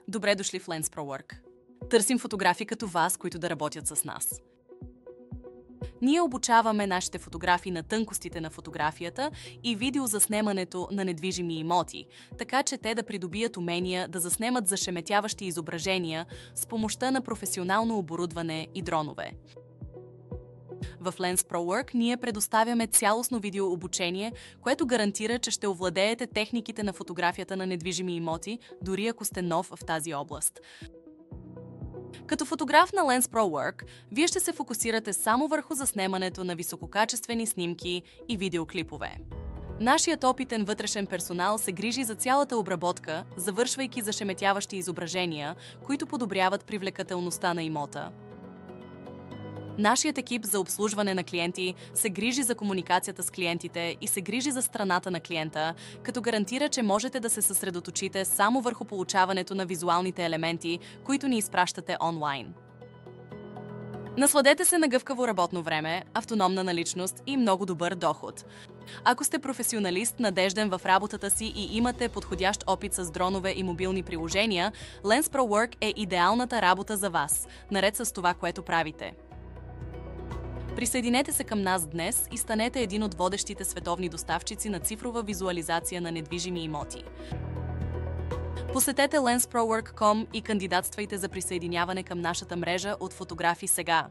Добре дошли в Lens Pro Work. Търсим фотографи като вас, които да работят с нас. Ние обучаваме нашите фотографи на тънкостите на фотографията и видеозаснемането на недвижими имоти, така че те да придобият умения да заснемат зашеметяващи изображения с помощта на професионално оборудване и дронове. В Lens Pro Work ние предоставяме цялостно видеообучение, което гарантира, че ще овладеете техниките на фотографията на недвижими имоти, дори ако сте нов в тази област. Като фотограф на Lens Pro Work, вие ще се фокусирате само върху заснемането на висококачествени снимки и видеоклипове. Нашият опитен вътрешен персонал се грижи за цялата обработка, завършвайки зашеметяващи изображения, които подобряват привлекателността на имота. Нашият екип за обслужване на клиенти се грижи за комуникацията с клиентите и се грижи за страната на клиента, като гарантира, че можете да се съсредоточите само върху получаването на визуалните елементи, които ни изпращате онлайн. Насладете се на гъвкаво работно време, автономна наличност и много добър доход. Ако сте професионалист, надежден в работата си и имате подходящ опит с дронове и мобилни приложения, Lens Pro Work е идеалната работа за вас, наред с това, което правите. Присъединете се към нас днес и станете един от водещите световни доставчици на цифрова визуализация на недвижими имоти. Посетете lensprowork.com и кандидатствайте за присъединяване към нашата мрежа от фотографи сега.